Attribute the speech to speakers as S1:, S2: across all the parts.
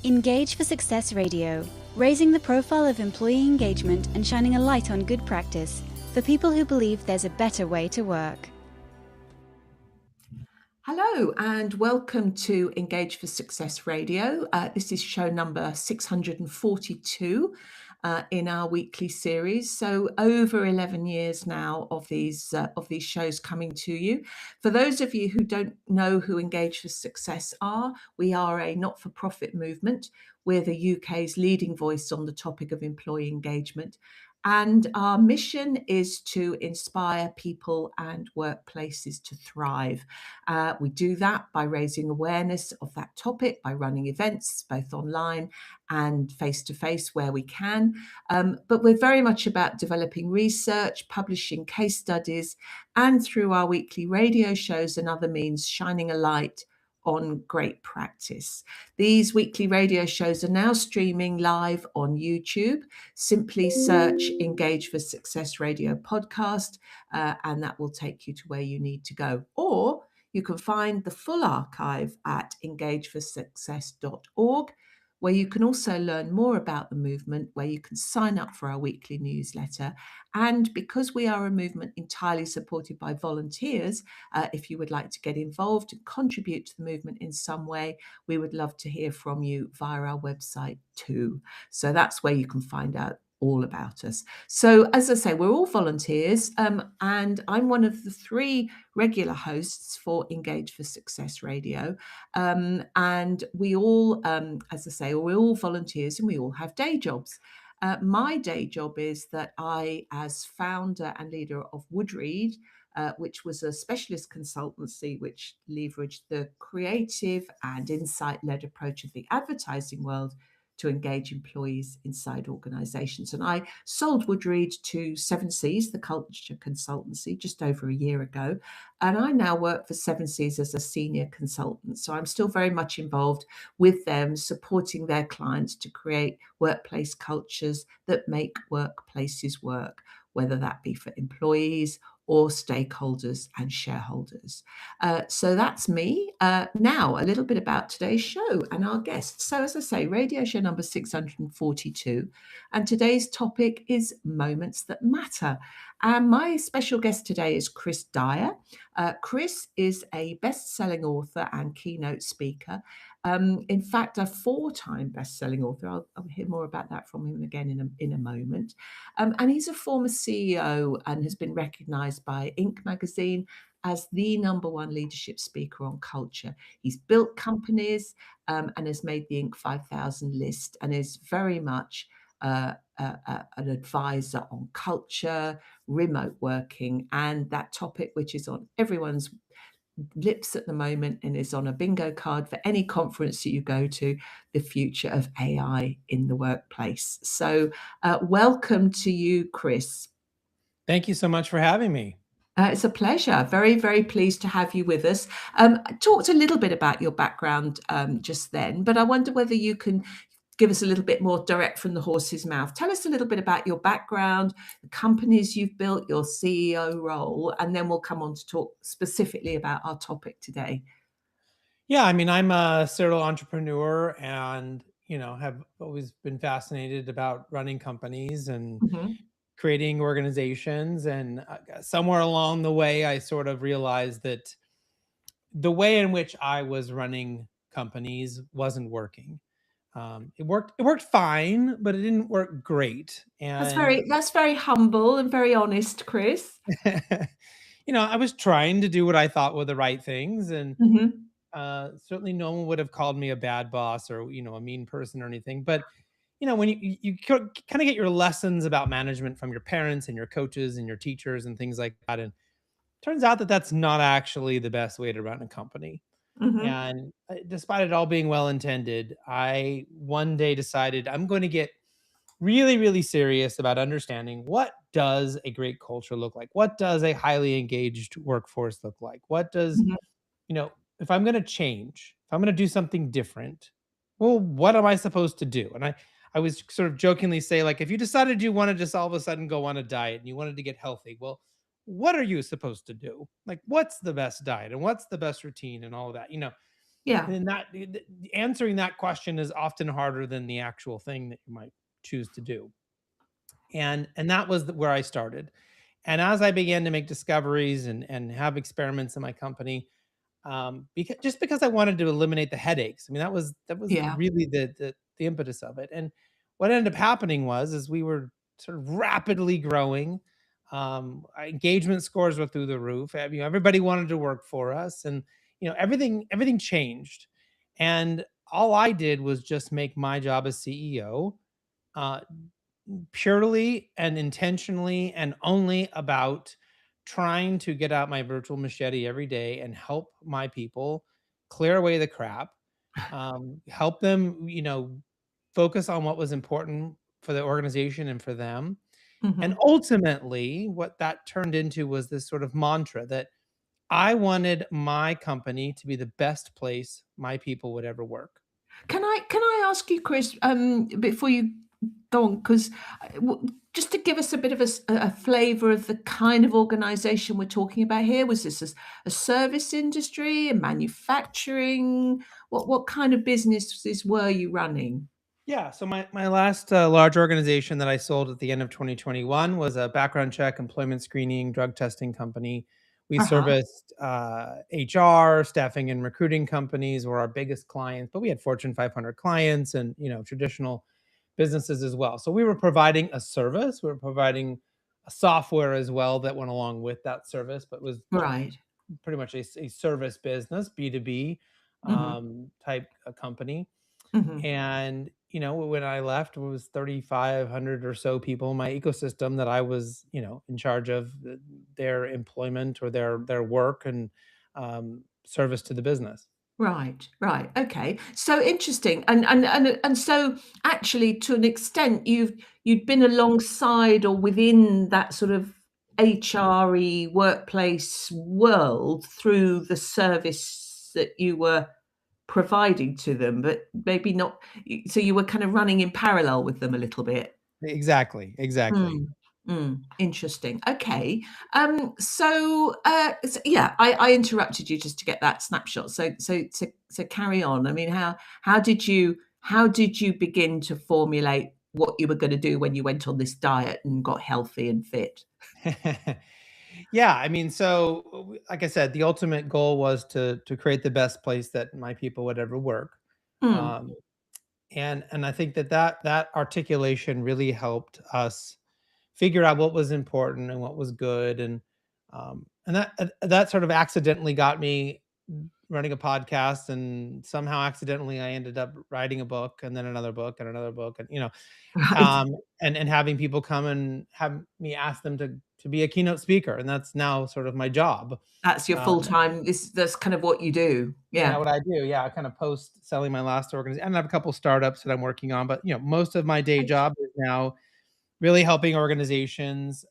S1: Engage for Success Radio, raising the profile of employee engagement and shining a light on good practice for people who believe there's a better way to work.
S2: Hello and welcome to Engage for Success Radio. This is show number 642 in our weekly series. So over 11 years now of these shows coming to you. For those of you who don't know who Engage for Success are, we are a not-for-profit movement. We're the UK's leading voice on the topic of employee engagement. And our mission is to inspire people and workplaces to thrive. We do that by raising awareness of that topic, by running events, both online and face-to-face where we can. But we're very much about developing research, publishing case studies, and through our weekly radio shows and other means, shining a light on great practice. These weekly radio shows are now streaming live on YouTube. Simply search Engage for Success Radio podcast, and that will take you to where you need to go. Or you can find the full archive at engageforsuccess.org, where you can also learn more about the movement, where you can sign up for our weekly newsletter. And because we are a movement entirely supported by volunteers, if you would like to get involved and contribute to the movement in some way, we would love to hear from you via our website too. So that's where you can find out all about us. So as I say, we're all volunteers, and I'm one of the 3 regular hosts for Engage for Success Radio. And we all, as I say, we're all volunteers and we all have day jobs. My day job is that I, as founder and leader of Woodreed, which was a specialist consultancy which leveraged the creative and insight-led approach of the advertising world to engage employees inside organizations. And I sold Woodreed to 7 Seas, the culture consultancy, just over a year ago. And I now work for 7 Seas as a senior consultant. So I'm still very much involved with them, supporting their clients to create workplace cultures that make workplaces work, whether that be for employees or stakeholders and shareholders. So that's me. Now, a little bit about today's show and our guests. So as I say, radio show number 642. And today's topic is moments that matter. And my special guest today is Chris Dyer. Chris is a best-selling author and keynote speaker. In fact, a 4-time best-selling author. I'll hear more about that from him again in a moment. And he's a former CEO and has been recognized by Inc. magazine as the #1 leadership speaker on culture. He's built companies and has made the Inc. 5000 list, and is very much an advisor on culture, remote working, and that topic which is on everyone's lips at the moment and is on a bingo card for any conference that you go to, the future of AI in the workplace. So welcome to you, Chris.
S3: Thank you so much for having me.
S2: It's a pleasure. Very, very pleased to have you with us. I talked a little bit about your background just then, but I wonder whether you can give us a little bit more direct from the horse's mouth. Tell us a little bit about your background, the companies you've built, your CEO role, and then we'll come on to talk specifically about our topic today.
S3: Yeah, I mean, I'm a serial entrepreneur and, have always been fascinated about running companies and creating organizations. And somewhere along the way, I sort of realized that the way in which I was running companies wasn't working. It worked fine, but it didn't work great. And
S2: That's very humble and very honest, Chris.
S3: I was trying to do what I thought were the right things, and certainly no one would have called me a bad boss or a mean person or anything. But when you kind of get your lessons about management from your parents and your coaches and your teachers and things like that, and it turns out that that's not actually the best way to run a company. And despite it all being well intended, I one day decided I'm going to get really, really serious about understanding, what does a great culture look like? What does a highly engaged workforce look like? What does, if I'm going to change, if I'm going to do something different, well, what am I supposed to do? And I was sort of jokingly say, like, if you decided you wanted to just all of a sudden go on a diet and you wanted to get healthy, well, what are you supposed to do? Like, what's the best diet and what's the best routine and all of that,
S2: Yeah.
S3: And that answering that question is often harder than the actual thing that you might choose to do. And that was where I started. And as I began to make discoveries and have experiments in my company, because I wanted to eliminate the headaches. I mean, that was
S2: Yeah.
S3: really the impetus of it. And what ended up happening was, is we were sort of rapidly growing. Our engagement scores were through the roof. Everybody wanted to work for us, and everything changed. And all I did was just make my job as CEO uh, purely and intentionally and only about trying to get out my virtual machete every day and help my people clear away the crap, help them, focus on what was important for the organization and for them. And
S2: Hmm.
S3: ultimately, what that turned into was this sort of mantra that I wanted my company to be the best place my people would ever work.
S2: Can I ask you, Chris, before you go on, because just to give us a bit of a flavour of the kind of organisation we're talking about here, was this a service industry, a manufacturing? What kind of businesses were you running?
S3: Yeah. So my last large organization that I sold at the end of 2021 was a background check, employment screening, drug testing company. We
S2: Uh huh.
S3: serviced HR, staffing, and recruiting companies were our biggest clients, but we had Fortune 500 clients and traditional businesses as well. So we were providing a service. We were providing a software as well that went along with that service, but was
S2: Right.
S3: pretty much a service business, B2B
S2: Hmm.
S3: type company.
S2: Hmm.
S3: And, when I left, it was 3,500 or so people in my ecosystem that I was, in charge of their employment or their work and service to the business.
S2: Right, right. Okay. So interesting. And so actually to an extent you'd been alongside or within that sort of HRE workplace world through the service that you were providing to them, but maybe not, so you were kind of running in parallel with them a little bit.
S3: Exactly. Exactly.
S2: Mm, interesting. Okay. Yeah, I interrupted you just to get that snapshot. So carry on. I mean, how did you begin to formulate what you were going to do when you went on this diet and got healthy and fit?
S3: Yeah, I mean, so like I said, the ultimate goal was to create the best place that my people would ever work.
S2: Mm,
S3: Um, and I think that articulation really helped us figure out what was important and what was good, and that sort of accidentally got me running a podcast, and somehow accidentally I ended up writing a book and then another book and another book, and
S2: right.
S3: and having people come and have me ask them to be a keynote speaker, and that's now sort of my job.
S2: That's your full
S3: Um,
S2: time. That's kind of what you do.
S3: yeah,
S2: Yeah.
S3: what I do, yeah, I kind of post selling my last organization, and I have a couple startups that I'm working on, but most of my day job is now really helping organizations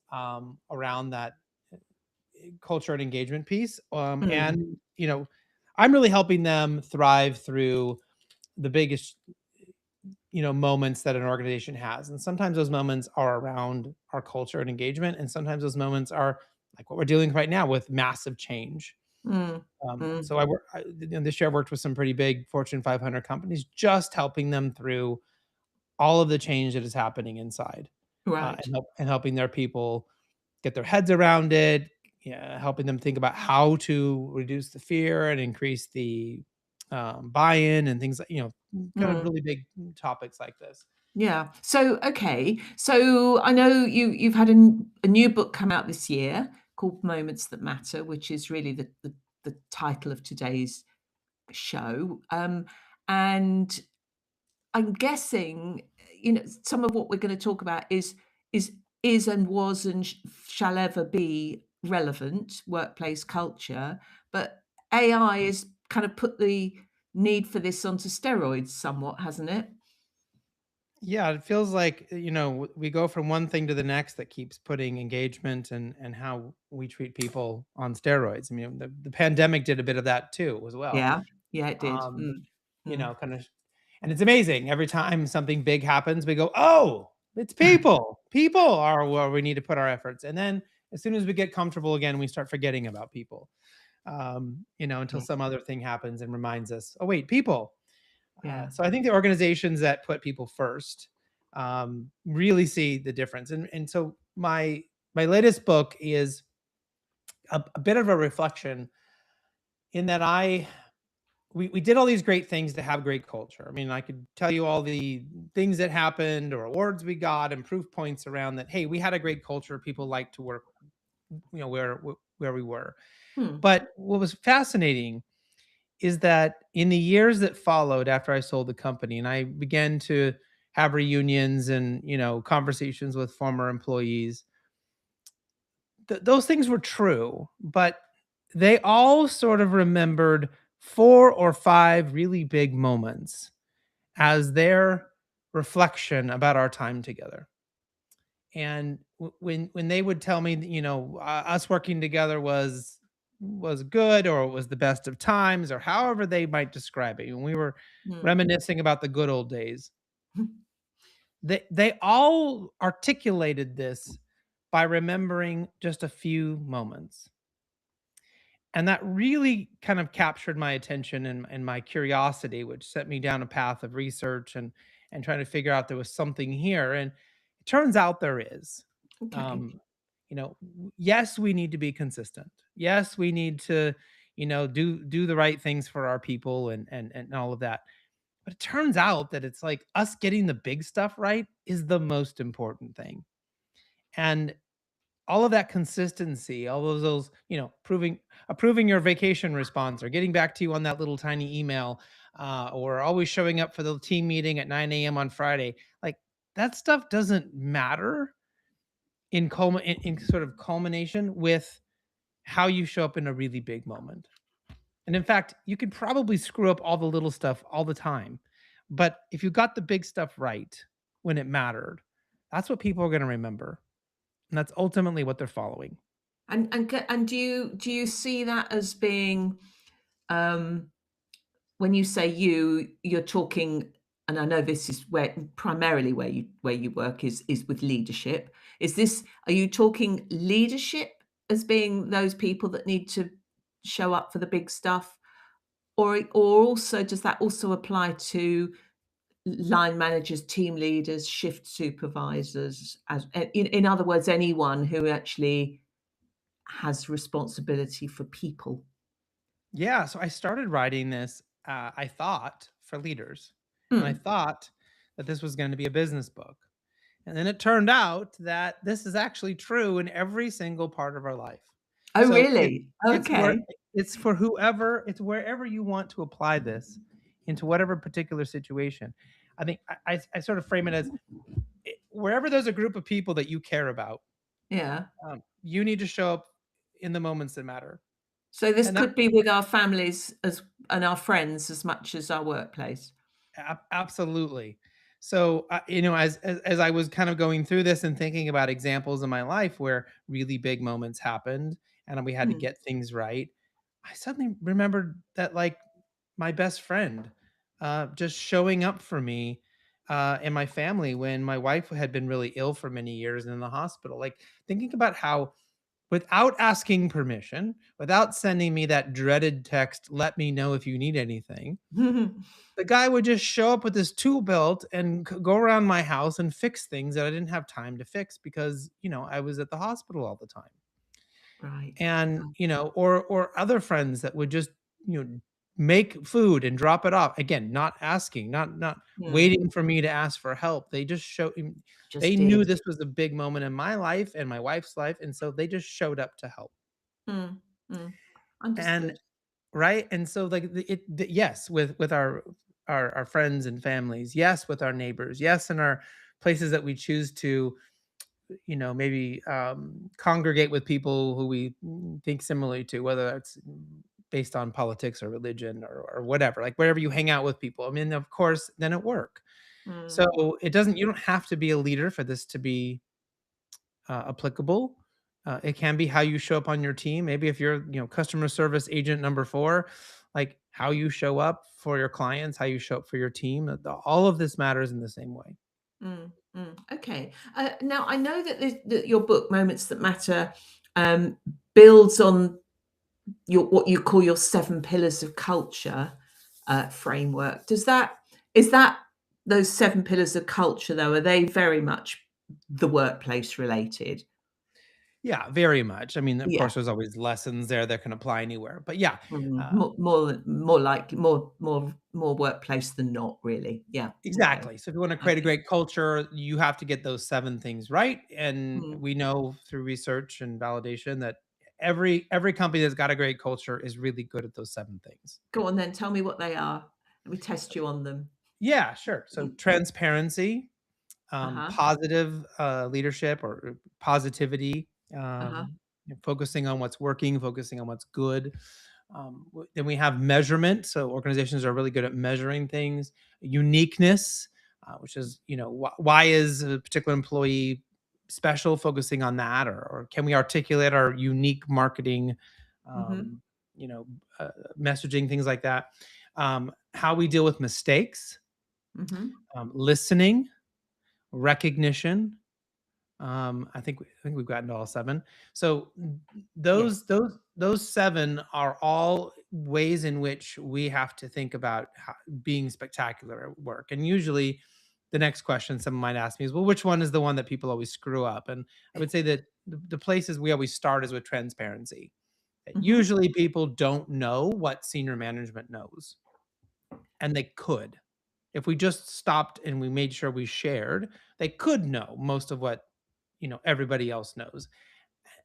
S3: around that culture and engagement piece.
S2: Mm,
S3: And I'm really helping them thrive through the biggest moments that an organization has, and sometimes those moments are around our culture and engagement, and sometimes those moments are like what we're dealing with right now with massive change.
S2: mm,
S3: So
S2: mm.
S3: this year I worked with some pretty big Fortune 500 companies, just helping them through all of the change that is happening inside,
S2: Right.
S3: and helping their people get their heads around it, yeah, helping them think about how to reduce the fear and increase the buy-in and things like, kind of
S2: Mm.
S3: really big topics like this.
S2: Yeah. So, okay. So I know you've had a new book come out this year called Moments That Matter, which is really the title of today's show. And I'm guessing, some of what we're going to talk about is and was and shall ever be relevant workplace culture, but AI has kind of put the need for this onto steroids somewhat, hasn't it?
S3: Yeah, it feels like, we go from one thing to the next that keeps putting engagement and how we treat people on steroids. I mean, the pandemic did a bit of that too, as well.
S2: Yeah. Yeah, it did.
S3: Um,
S2: Mm.
S3: kind of, and it's amazing. Every time something big happens, we go, "Oh, it's people. People are where we need to put our efforts." And then as soon as we get comfortable again, we start forgetting about people. until
S2: Yeah.
S3: some other thing happens and reminds us, oh, wait, people.
S2: Yeah.
S3: So I think the organizations that put people first really see the difference. And so my latest book is a bit of a reflection in that we did all these great things to have great culture. I mean, I could tell you all the things that happened or awards we got and proof points around that. Hey, we had a great culture. People liked to work, where we were.
S2: Hmm.
S3: But what was fascinating is that in the years that followed after I sold the company and I began to have reunions and, conversations with former employees, those things were true, but they all sort of remembered 4 or 5 really big moments as their reflection about our time together. And when they would tell me, that, us working together was good, or it was the best of times, or however they might describe it, when we were
S2: Hmm.
S3: reminiscing about the good old days, they all articulated this by remembering just a few moments. And that really kind of captured my attention and my curiosity, which set me down a path of research and trying to figure out there was something here. And it turns out there is.
S2: Okay.
S3: Yes, we need to be consistent. Yes, we need to, do the right things for our people and all of that. But it turns out that it's like us getting the big stuff right is the most important thing. And all of that consistency, all of those, approving your vacation response or getting back to you on that little tiny email, or always showing up for the team meeting at 9 a.m. on Friday, like that stuff doesn't matter in sort of culmination with how you show up in a really big moment. And in fact, you could probably screw up all the little stuff all the time. But if you got the big stuff right when it mattered, that's what people are going to remember. And that's ultimately what they're following.
S2: And do you see that as being, um, when you say you're talking, and I know this is where primarily where you work is with leadership. Are you talking leadership as being those people that need to show up for the big stuff, or also does that also apply to line managers, team leaders, shift supervisors, in other words, anyone who actually has responsibility for people?
S3: Yeah, so I started writing this, I thought, for leaders, and I
S2: Hmm.
S3: thought that this was gonna be a business book, and then it turned out that this is actually true in every single part of our life.
S2: Oh,
S3: So
S2: really?
S3: it's where
S2: Okay.
S3: it's for whoever it's wherever you want to apply this into whatever particular situation. I think I sort of frame it as, wherever there's a group of people that you care about,
S2: Yeah.
S3: you need to show up in the moments that matter,
S2: So this
S3: and that
S2: could be with our families as and our friends as much as our workplace.
S3: Absolutely. So, as I was kind of going through this and thinking about examples in my life where really big moments happened and we had to
S2: Mm.
S3: get things right, I suddenly remembered that, like, my best friend, just showing up for me, and my family when my wife had been really ill for many years in the hospital. Like, thinking about how, without asking permission, without sending me that dreaded text, "Let me know if you need anything," the guy would just show up with his tool belt and go around my house and fix things that I didn't have time to fix because, I was at the hospital all the time.
S2: Right.
S3: And, or other friends that would just, make food and drop it off. Again, not asking, not
S2: Mm.
S3: waiting for me to ask for help.
S2: Just
S3: they
S2: did.
S3: knew this was a big moment in my life and my wife's life, and so they just showed up to help.
S2: Mm. Mm.
S3: And
S2: Understood.
S3: right? And so, like, yes, with our friends and families, yes, with our neighbors, yes, in our places that we choose to, maybe congregate with people who we think similarly to, whether that's based on politics or religion or whatever, like wherever you hang out with people. I mean, of course, then at work.
S2: Mm.
S3: So you don't have to be a leader for this to be applicable. It can be how you show up on your team. Maybe if you're, customer service agent number 4, like how you show up for your clients, how you show up for your team. All of this matters in the same way.
S2: Mm. Mm. Okay. Now I know that your book, Moments That Matter, um, builds on what you call your 7 pillars of culture framework. Is that those 7 pillars of culture, though, are they very much the workplace related?
S3: Yeah, very much. I mean, of
S2: Yeah.
S3: course, there's always lessons there that can apply anywhere, but yeah, uh,
S2: More like more workplace than not, really. Yeah. Okay.
S3: exactly. So if you want to create a
S2: Okay.
S3: great culture, you have to get those 7 things right, and
S2: Mm.
S3: we know through research and validation that every company that's got a great culture is really good at those 7 things.
S2: Go on then, tell me what they are. Let me test you on them.
S3: Yeah, sure. So
S2: Mm.
S3: transparency,
S2: Uh-huh.
S3: positive leadership or positivity,
S2: Uh-huh.
S3: focusing on what's working, focusing on what's good. Then we have measurement. So organizations are really good at measuring things. Uniqueness, which is, why is a particular employee special? Focusing on that, or can we articulate our unique marketing,
S2: Mhm.
S3: um, you know, messaging, things like that. How we deal with mistakes,
S2: Mhm.
S3: listening, recognition. I think we've gotten to all 7. So
S2: Yes.
S3: those 7 are all ways in which we have to think about being spectacular at work. And usually, the next question someone might ask me is, "Well, which one is the one that people always screw up?" And I would say that the places we always start is with transparency. That
S2: Mhm.
S3: usually people don't know what senior management knows, and they could. If we just stopped and we made sure we shared, they could know most of what everybody else knows.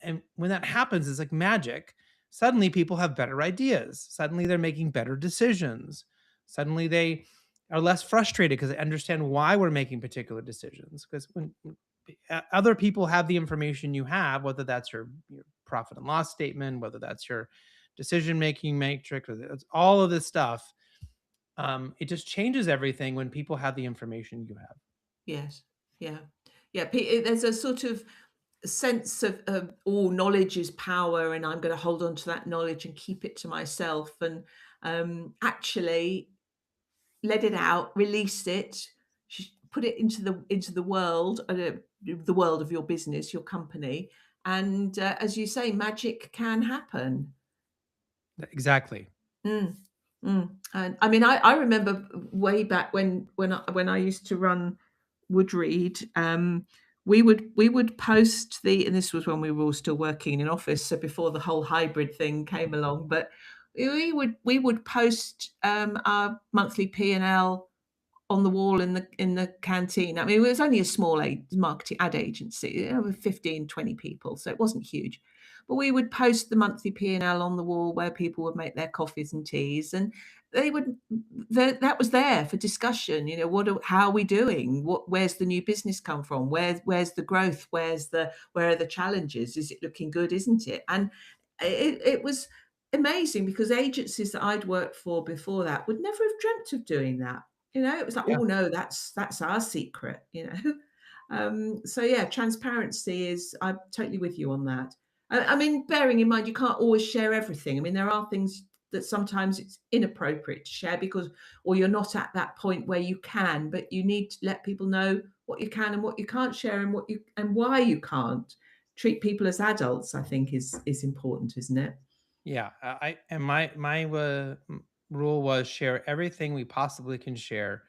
S3: And when that happens, it's like magic. Suddenly people have better ideas. Suddenly they're making better decisions. Suddenly they are less frustrated because they understand why we're making particular decisions. Because when other people have the information you have, whether that's your profit and loss statement, whether that's your decision making matrix, or all of this stuff, it just changes everything when people have the information you have.
S2: Yes. Yeah. Yeah, there's a sort of sense of, "Oh, knowledge is power, and I'm gonna hold on to that knowledge and keep it to myself," and, actually let it out, release it, put it into the world, the world of your business, your company, and, as you say, magic can happen.
S3: Exactly.
S2: Mm, and I mean, I remember way back when I used to run Woodreed, we would post and this was when we were all still working in an office, so before the whole hybrid thing came along, but we would post, our monthly P&L on the wall in the canteen. I mean, it was only a small marketing ad agency, with 15, 20 people, so it wasn't huge. But we would post the monthly P&L on the wall where people would make their coffees and teas, and they would that was there for discussion. How are we doing? Where's the new business come from? Where's the growth? Where are the challenges? Is it looking good? Isn't it? And it was amazing because agencies that I'd worked for before that would never have dreamt of doing that. It was like,
S3: Yeah.
S2: "Oh, no, that's our secret." So yeah, transparency is I'm totally with you on that. I mean, bearing in mind you can't always share everything. I mean, there are things that sometimes it's inappropriate to share because or you're not at that point where you can, but you need to let people know what you can and what you can't share and what you and why you can't. Treat people as adults, I think is important, isn't it?
S3: Yeah, I and my rule was share everything we possibly can share.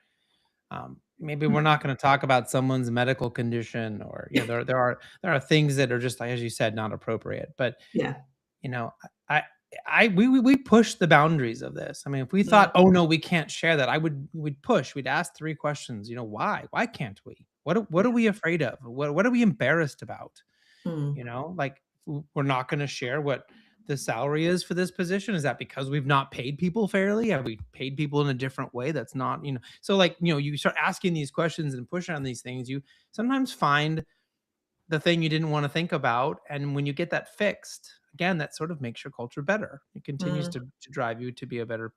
S3: Maybe we're not going to talk about someone's medical condition, or there are things that are just like, as you said, not appropriate. But
S2: Yeah.
S3: you know, I we push the boundaries of this. I mean, if we thought,
S2: Mm,
S3: oh no, we can't share that, we would push. We'd ask 3 questions. Why? Why can't we? What are
S2: yeah.
S3: we afraid of? What are we embarrassed about?
S2: Mm,
S3: Like, we're not going to share what the salary is for this position. Is that because we've not paid people fairly? Have we paid people in a different way? That's not, so, like, you start asking these questions and pushing on these things, you sometimes find the thing you didn't want to think about. And when you get that fixed, again, that sort of makes your culture better. It continues
S2: mm.
S3: to drive you to be a better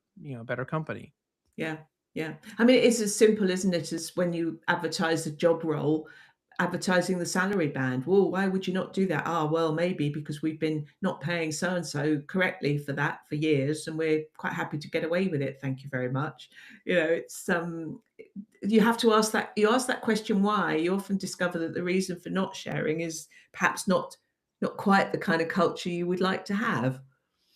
S3: company.
S2: Yeah, yeah. I mean, it's as simple, isn't it, as when you advertise a job role, advertising the salary band. Well, why would you not do that? Ah, well, maybe because we've been not paying so and so correctly for that for years, and we're quite happy to get away with it. Thank you very much. It's you have to ask that. You ask that question why. You often discover that the reason for not sharing is perhaps not quite the kind of culture you would like to have.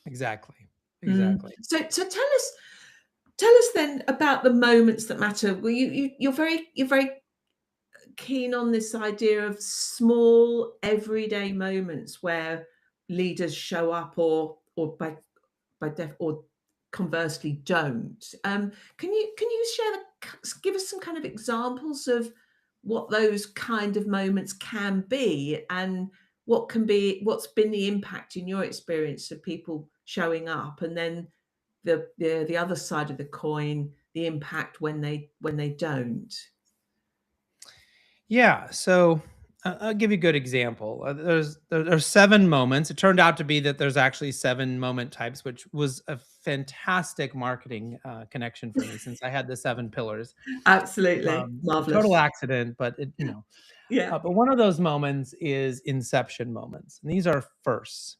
S3: Exactly. Exactly.
S2: So tell us then about the moments that matter. Well, you're very keen on this idea of small everyday moments where leaders show up or conversely don't. Can you give us some kind of examples of what those kind of moments can be, and what's been the impact in your experience of people showing up, and then the other side of the coin, the impact when they don't.
S3: Yeah. So I'll give you a good example. There's 7 moments. It turned out to be that there's actually 7 moment types, which was a fantastic marketing connection for me since I had the 7 pillars.
S2: Absolutely
S3: A total
S2: marvelous.
S3: accident, but
S2: Yeah.
S3: but one of those moments is inception moments, and these are firsts.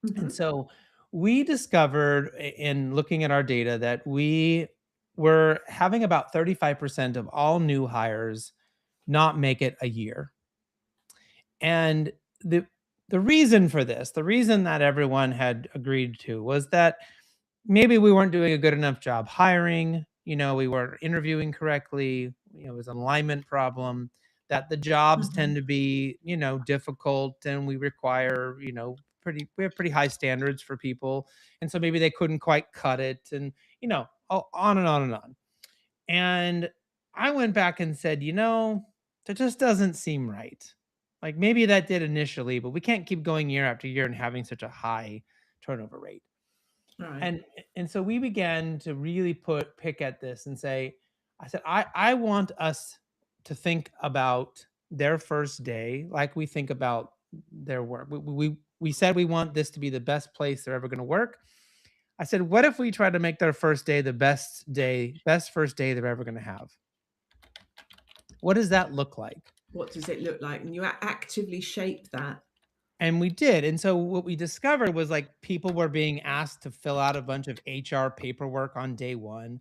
S3: And
S2: Hmm.
S3: so we discovered in looking at our data that we were having about 35% of all new hires not make it a year. And the the reason for this, the reason that everyone had agreed to was that maybe we weren't doing a good enough job hiring, we weren't interviewing correctly, it was an alignment problem, that the jobs tend
S2: Hmm.
S3: to be, difficult and we require, we have pretty high standards for people. And so maybe they couldn't quite cut it and, on and on and on. And I went back and said, that just doesn't seem right. Like maybe that did initially, but we can't keep going year after year and having such a high turnover rate.
S2: Right.
S3: And so we began to really pick at this and say, I said, I want us to think about their first day like we think about their work. We said we want this to be the best place they're ever going to work. I said, what if we try to make their first day the best first day they're ever going to have? What does that look like?
S2: What does it look like? And you actively shape that.
S3: And we did. And so what we discovered was like people were being asked to fill out a bunch of HR paperwork on day one.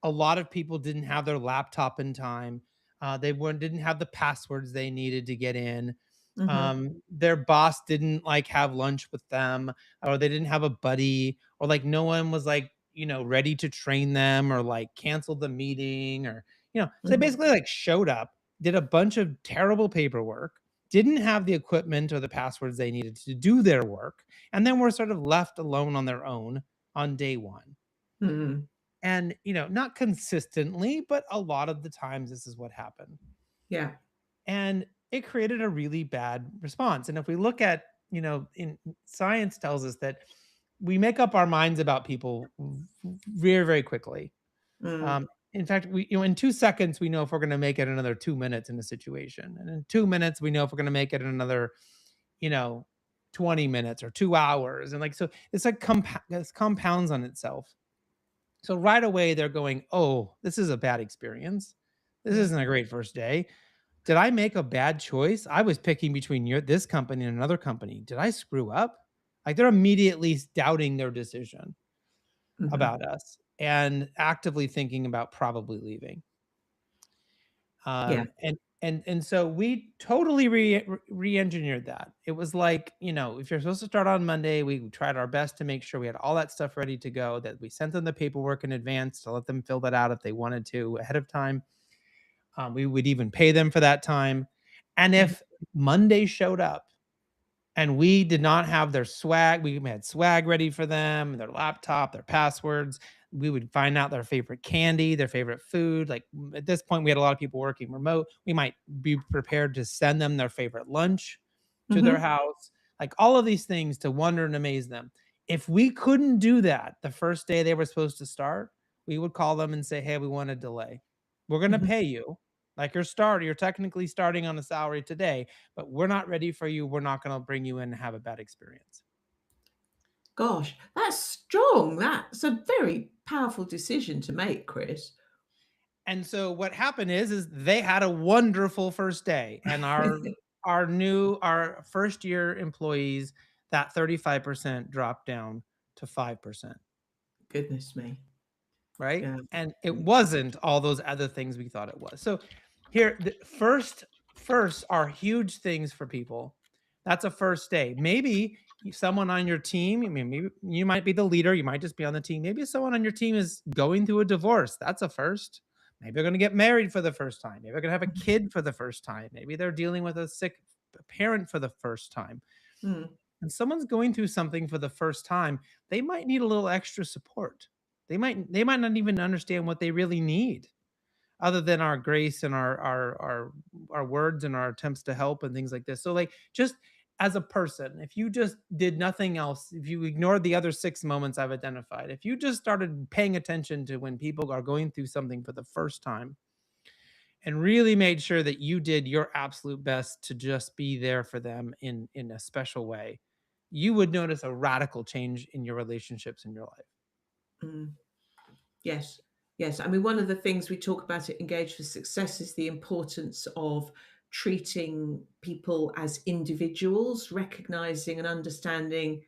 S3: A lot of people didn't have their laptop in time. Didn't have the passwords they needed to get in.
S2: Hmm.
S3: Their boss didn't like have lunch with them, or they didn't have a buddy, or like no one was like, ready to train them or like cancel the meeting or, so they
S2: Hmm.
S3: basically like showed up, did a bunch of terrible paperwork, didn't have the equipment or the passwords they needed to do their work, and then were sort of left alone on their own on day one.
S2: Hmm.
S3: And, not consistently, but a lot of the times this is what happened.
S2: Yeah.
S3: And it created a really bad response. And if we look at, in science tells us that we make up our minds about people very, very quickly.
S2: Mm.
S3: Um, in fact, in 2 seconds, we know if we're going to make it another 2 minutes in a situation. And in 2 minutes, we know if we're going to make it another, you know, 20 minutes or 2 hours. And like, so it's like this compounds on itself. So right away, they're going, oh, this is a bad experience. This
S2: Yeah.
S3: isn't a great first day. Did I make a bad choice? I was picking between this company and another company. Did I screw up? Like they're immediately doubting their decision
S2: Hmm.
S3: about us and actively thinking about probably leaving.
S2: Yeah.
S3: And so we totally re-engineered that. It was like, if you're supposed to start on Monday, we tried our best to make sure we had all that stuff ready to go, that we sent them the paperwork in advance to let them fill that out if they wanted to ahead of time. We would even pay them for that time. And
S2: Mhm.
S3: if Monday showed up and we did not have their swag, we had swag ready for them, their laptop, their passwords. We would find out their favorite candy, their favorite food. Like at this point, we had a lot of people working remote. We might be prepared to send them their favorite lunch to their
S2: Mhm.
S3: house, like all of these things to wonder and amaze them. If we couldn't do that the first day they were supposed to start, we would call them and say, hey, we want a delay. We're going to
S2: Mhm.
S3: pay you. Like you're technically starting on a salary today, but we're not ready for you. We're not going to bring you in and have a bad experience.
S2: Gosh, that's strong. That's a very powerful decision to make, Chris.
S3: And so what happened is they had a wonderful first day, and our first year employees, that 35% dropped down to 5%,
S2: Goodness me.
S3: right?
S2: Yeah.
S3: And it wasn't all those other things we thought it was. So here, the first are huge things for people. That's a first day. Maybe someone on your team, I mean, maybe you might be the leader, you might just be on the team. Maybe someone on your team is going through a divorce. That's a first. Maybe they're going to get married for the first time. Maybe they're going to have a kid for the first time. Maybe they're dealing with a sick parent for the first time.
S2: Mm.
S3: And someone's going through something for the first time, they might need a little extra support. They might not even understand what they really need, other than our grace and our words and our attempts to help and things like this. So like, just as a person, if you just did nothing else, if you ignored the other 6 moments I've identified, if you just started paying attention to when people are going through something for the first time and really made sure that you did your absolute best to just be there for them in a special way, you would notice a radical change in your relationships in your life.
S2: Mm. Yes. Yes. I mean, one of the things we talk about at Engage for Success is the importance of treating people as individuals, recognizing and understanding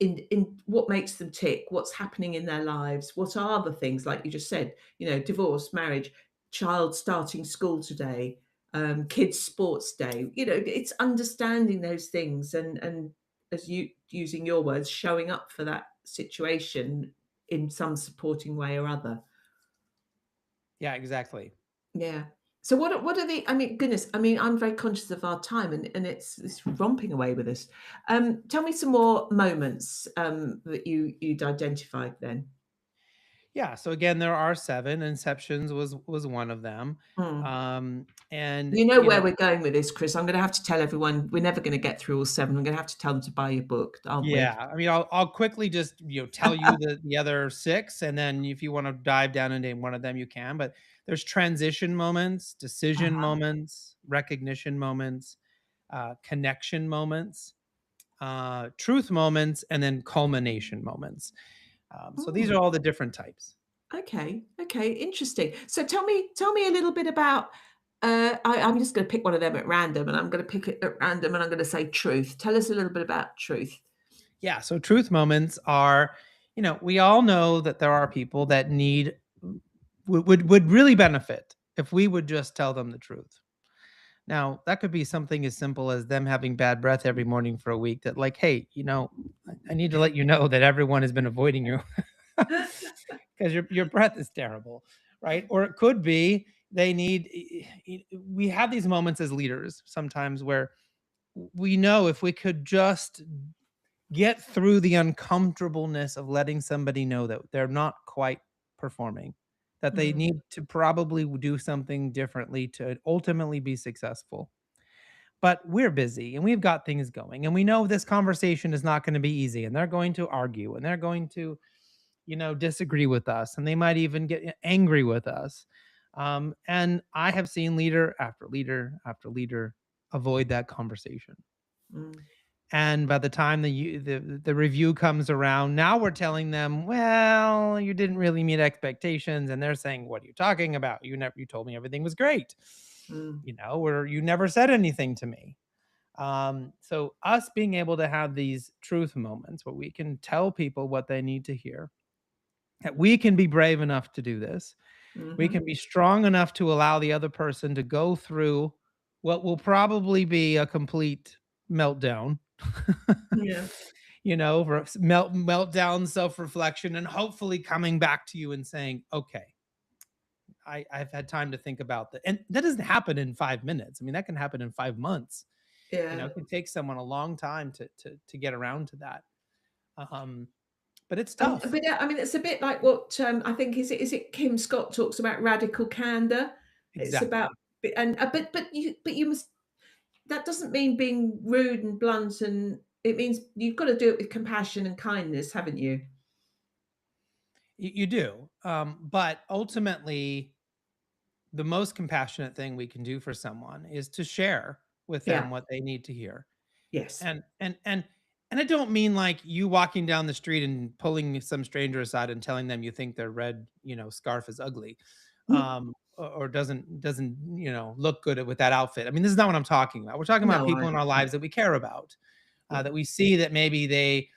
S2: in what makes them tick, what's happening in their lives, what are the things, like you just said, divorce, marriage, child starting school today, kids sports day. It's understanding those things, and as you using your words, showing up for that situation in some supporting way or other.
S3: Yeah, exactly.
S2: Yeah. So what are the, I mean, goodness, I mean, I'm very conscious of our time, and it's romping away with us. Tell me some more moments that you'd identified then.
S3: Yeah, so again, there are 7. Inceptions was one of them.
S2: Mm.
S3: And
S2: You know where we're going with this, Chris. I'm going to have to tell everyone we're never going to get through all 7. I'm going to have to tell them to buy your book, aren't we?
S3: yeah, I mean, I'll quickly just, tell you the other 6, and then if you wanna dive down into one of them, you can. But there's transition moments, decision
S2: Uh-huh.
S3: moments, recognition moments, connection moments, truth moments, and then culmination moments. So these are
S2: Mm.
S3: all the different types.
S2: Okay. Okay. Interesting. So tell me a little bit about. I'm just going to pick one of them at random, and I'm going to pick it at random, and I'm going to say truth. Tell us a little bit about truth.
S3: Yeah, so truth moments are, we all know that there are people that need would really benefit if we would just tell them the truth. Now, that could be something as simple as them having bad breath every morning for a week, that like, hey, I need to let you know that everyone has been avoiding you because your breath is terrible, right? Or it could be they need we have these moments as leaders sometimes where we know if we could just get through the uncomfortableness of letting somebody know that they're not quite performing, that they
S2: Mm,
S3: need to probably do something differently to ultimately be successful. But we're busy and we've got things going, and we know this conversation is not going to be easy, and they're going to argue and they're going to, disagree with us, and they might even get angry with us. And I have seen leader after leader after leader avoid that conversation.
S2: mm,
S3: And by the time the review comes around, now we're telling them, "Well, you didn't really meet expectations," and they're saying, "What are you talking about? You told me everything was great,
S2: mm,
S3: or you never said anything to me." So us being able to have these truth moments where we can tell people what they need to hear, that we can be brave enough to do this, we
S2: mhm.
S3: can be strong enough to allow the other person to go through what will probably be a complete meltdown.
S2: Yeah,
S3: Meltdown, self-reflection, and hopefully coming back to you and saying, okay, I've had time to think about that. And that doesn't happen in 5 minutes. I mean, that can happen in 5 months.
S2: yeah.
S3: It can take someone a long time to get around to that. Um, but it's
S2: And
S3: tough.
S2: but, I mean, it's a bit like what, I think is it Kim Scott talks about radical candor? It's about
S3: Exactly.
S2: and, but you must, that doesn't mean being rude and blunt, and it means you've got to do it with compassion and kindness, haven't you?
S3: You do. But ultimately, the most compassionate thing we can do for someone is to share with
S2: Yeah.
S3: them what they need to hear.
S2: Yes.
S3: And I don't mean like you walking down the street and pulling some stranger aside and telling them you think their red, scarf is ugly,
S2: Mm.
S3: or doesn't look good with that outfit. I mean, this is not what I'm talking about. We're talking about
S2: No, I
S3: people in our
S2: yeah,
S3: lives that we care about,
S2: yeah.
S3: that we see that maybe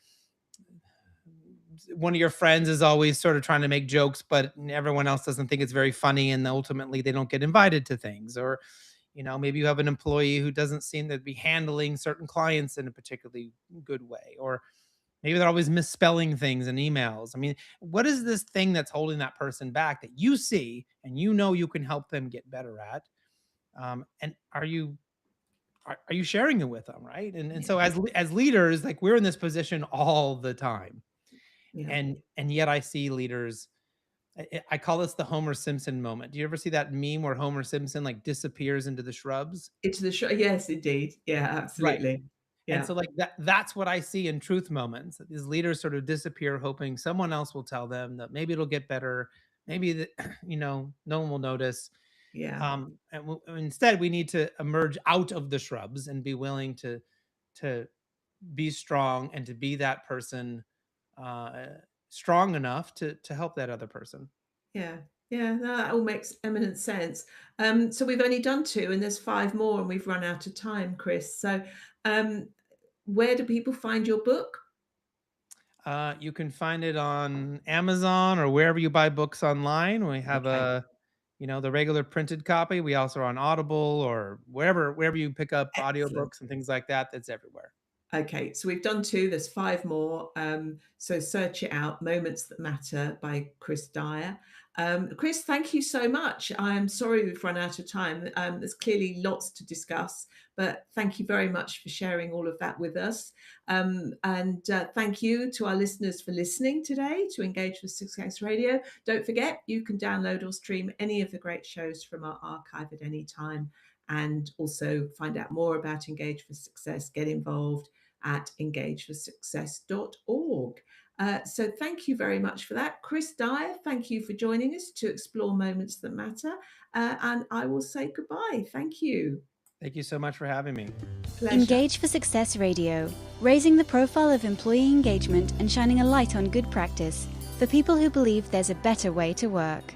S3: one of your friends is always sort of trying to make jokes, but everyone else doesn't think it's very funny, and ultimately they don't get invited to things, or Maybe you have an employee who doesn't seem to be handling certain clients in a particularly good way, or maybe they're always misspelling things in emails. I mean, what is this thing that's holding that person back that you see and you can help them get better at? And are you sharing it with them, right? And so
S2: Yeah.
S3: as leaders, like, we're in this position all the time,
S2: Yeah.
S3: and yet I see leaders. I call this the Homer Simpson moment. Do you ever see that meme where Homer Simpson like disappears into the shrubs?
S2: Into the show. Yes, indeed. Yeah,
S3: Right.
S2: absolutely.
S3: And
S2: Yeah.
S3: so, like, that's what I see in truth moments. That these leaders sort of disappear, hoping someone else will tell them that maybe it'll get better. Maybe that, no one will notice.
S2: Yeah.
S3: Instead, we need to emerge out of the shrubs and be willing to be strong and to be that person, uh, strong enough to help that other person.
S2: Yeah. Yeah. No, that all makes eminent sense. So we've only done two, and there's five more, and we've run out of time, Chris. So, um, where do people find your book?
S3: You can find it on Amazon or wherever you buy books online. We have
S2: Okay.
S3: the regular printed copy. We also are on Audible or wherever you pick up
S2: Excellent.
S3: audiobooks and things like that. That's everywhere.
S2: Okay, so we've done two. There's five more. So search it out. Moments That Matter by Chris Dyer. Chris, thank you so much. I'm sorry we've run out of time. There's clearly lots to discuss, but thank you very much for sharing all of that with us. And thank you to our listeners for listening today to Engage with Success Radio. Don't forget, you can download or stream any of the great shows from our archive at any time, and also find out more about Engage for Success. Get involved at engageforsuccess.org. So thank you very much for that. Chris Dyer, thank you for joining us to explore moments that matter. And I will say goodbye. Thank you.
S3: Thank you so much for having me.
S2: Pleasure.
S1: Engage for Success Radio, raising the profile of employee engagement and shining a light on good practice for people who believe there's a better way to work.